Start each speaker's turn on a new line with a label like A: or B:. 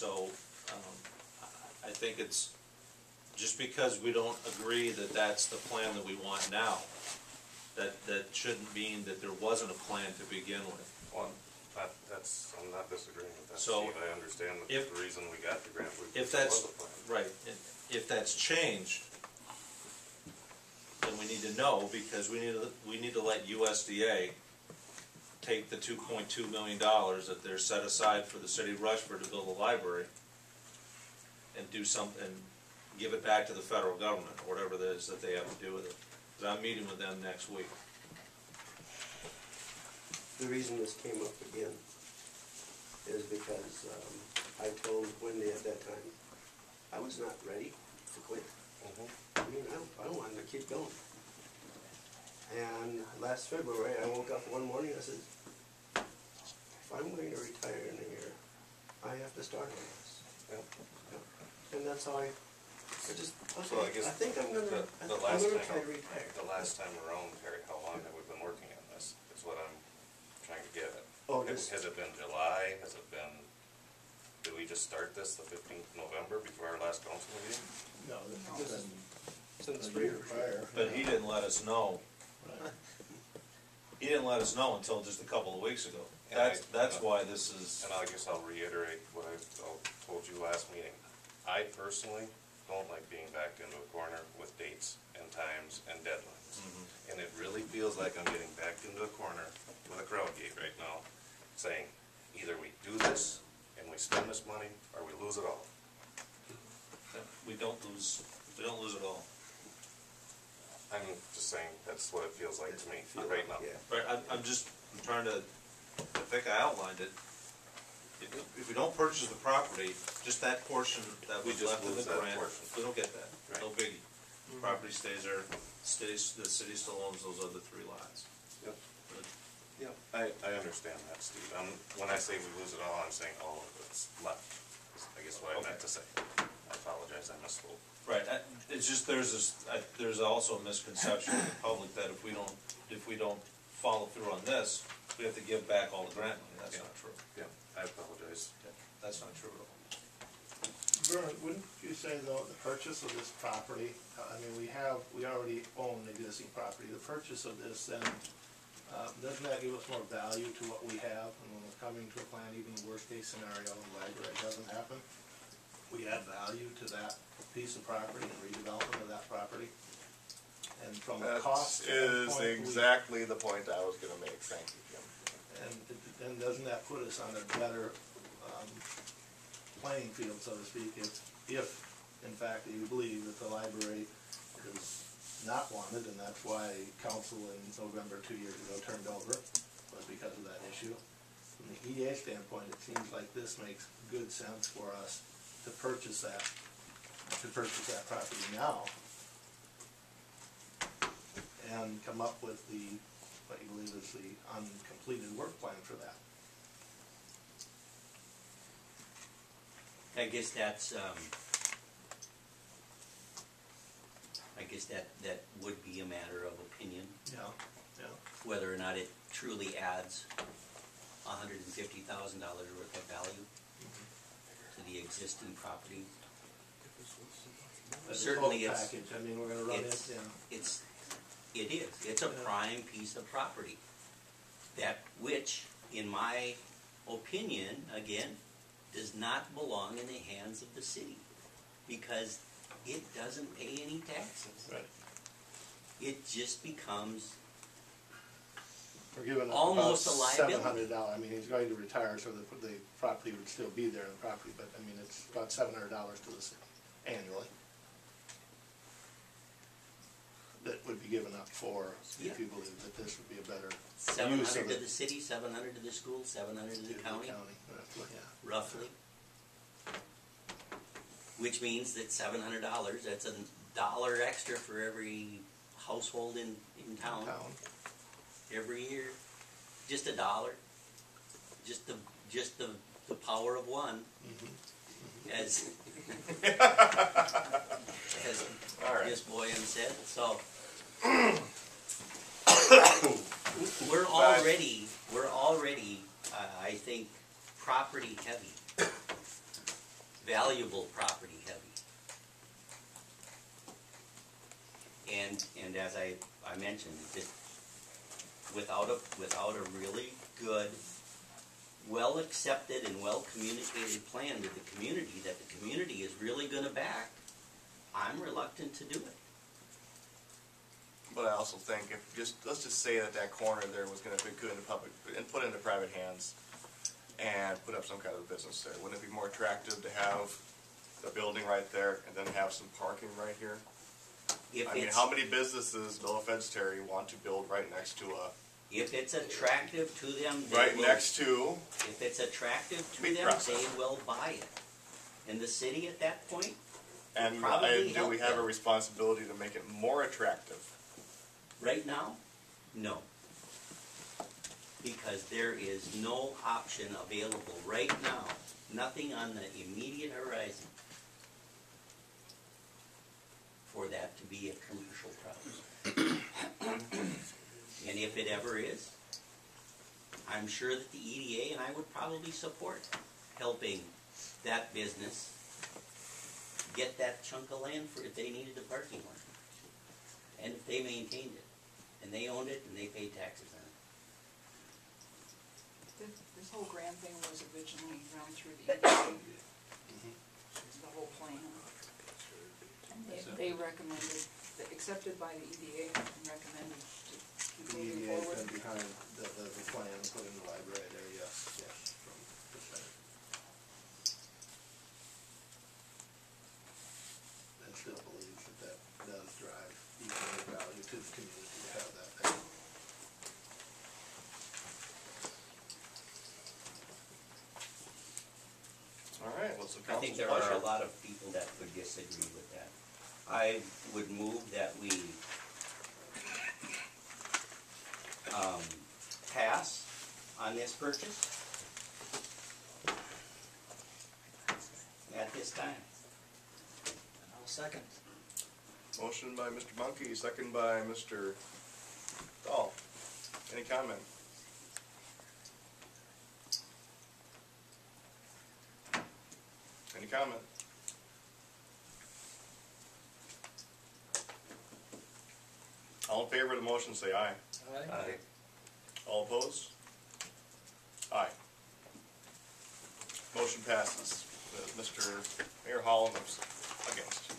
A: So, I think it's, just because we don't agree that that's the plan that we want now, that shouldn't mean that there wasn't a plan to begin with.
B: Well, I'm not disagreeing with that,
A: So,
B: Steve. I understand the reason we got the grant.
A: If that's, right, if that's changed, then we need to know, because we need to let USDA take the $2.2 million that they're set aside for the city of Rushford to build a library and do something, and give it back to the federal government, or whatever it is that they have to do with it. Because I'm meeting with them next week.
C: The reason this came up again is because I told Wendy at that time, I was not ready to quit. I mean, I don't want to keep going. And last February, I woke up one morning, I said, if I'm going to retire in a year, I have to start on this. And that's how I just, okay,
B: well, I guess
C: I think I'm going to try to retire.
B: The last time around, Terry, how long have we been working on this, is what I'm trying to get at.
C: Oh,
B: has it been July? Has it been, did we just start this the 15th of November before our last council meeting?
D: No, this has been
C: Since
D: a year prior.
A: But he didn't let us know.
D: Right.
A: He didn't let us know until just a couple of weeks ago.
B: And
A: That's why this is.
B: And I guess I'll reiterate what I told you last meeting. I personally don't like being backed into a corner with dates and times and deadlines. And it really feels like I'm getting backed into a corner with a crowd gate right now, saying either we do this and we spend this money, or we lose it all.
A: We don't lose it all.
B: I'm just saying that's what it feels like to me right now.
C: Yeah.
A: Right, I'm trying to, I think I outlined it. If we don't purchase the property, just that portion that
B: We
A: was
B: just
A: left in
B: lose
A: the
B: that
A: grant,
B: portion.
A: we don't get that.
B: Right.
A: No biggie. Property stays there, the city still owns those other 3 lots.
B: Yep.
A: But
B: Yep. I understand that, Steve. When I say we lose it all, I'm saying all of it's left. I guess what I meant to say. I apologize, I misspoke.
A: Right, it's just there's also a misconception in the public that if we don't follow through on this, we have to give back all the grant money. That's not true.
B: Yeah, I apologize.
A: That's not true at all.
D: Vern, wouldn't you say though, the purchase of this property, I mean, we already own existing property, the purchase of this, then, doesn't that give us more value to what we have? And when we're coming to a plan, even the worst case scenario, the library doesn't happen, we add value to that piece of property and redevelopment of that property. And from a cost
E: That is
D: standpoint,
E: exactly the point I was gonna make, thank you, Jim.
D: and doesn't that put us on a better playing field, so to speak, if in fact you believe that the library is not wanted, and that's why council in November 2 years ago turned over, was because of that issue. From the EDA standpoint, it seems like this makes good sense for us to purchase that property now and come up with what you believe is the uncompleted work plan for that.
F: I guess that's, that would be a matter of opinion,
D: Yeah.
F: whether or not it truly adds $150,000 worth of value to the existing property.
D: But
F: Certainly
D: the whole
F: it's,
D: package, I mean, we're gonna run it,
F: it is. It's a prime piece of property. That which, in my opinion, again, does not belong in the hands of the city, because it doesn't pay any taxes.
D: Right.
F: It just becomes
D: We're giving up
F: almost
D: about
F: a liability.
D: $700. I mean, he's going to retire, so the property would still be there in the property, but I mean, it's about $700 to the city annually. That would be given up for, if you believe that this would be a better use of
F: $700 to
D: it.
F: the city, $700 to the school, $700 to the county,
D: Yeah.
F: roughly. Which means that $700, that's $1 extra for every household in town. Every year. Just $1. Just the power of one. As Miss Boyan said. So we're already I think property heavy. valuable property heavy. And as I mentioned, that without a really good, well accepted and well communicated plan with the community that the community is really gonna back, I'm reluctant to do it.
E: But I also think if let's just say that corner there was gonna be good in public, and put into private hands, and put up some kind of business there, wouldn't it be more attractive to have the building right there and then have some parking right here? I mean, how many businesses, no offense, Terry, want to build right next to a,
F: If it's attractive to them, they
E: right
F: will,
E: next to,
F: if it's attractive to
E: Meat
F: them,
E: processor.
F: they will buy it. And the city at that point,
E: and
F: probably
E: do we
F: help
E: have a
F: them.
E: responsibility to make it more attractive?
F: right now, no. Because there is no option available right now, nothing on the immediate horizon for that to be a commercial property. And if it ever is, I'm sure that the EDA and I would probably support helping that business get that chunk of land for if they needed a parking lot. And if they maintained it, and they owned it, and they paid taxes on it.
G: This whole grant thing was originally run through the EDA, the whole plan. And they recommended, accepted by the EDA and recommended to keep
D: The
G: moving
D: EDA's
G: forward.
D: been behind the plan put in the library there, yes, from the Senate. I still believe that does drive economic value to the community to have that there.
E: All right, what's the
F: I think
E: council's
F: there are
E: pleasure?
F: a lot of people that would disagree with that. I would move that we pass on this purchase at this time.
H: I'll second.
E: Motion by Mr. Monkey, second by Mr. Dahl. Any comment? Any comment? All in favor of the motion, say aye.
H: Aye.
E: All opposed? Aye. Motion passes. Mr. Mayor Holland is against.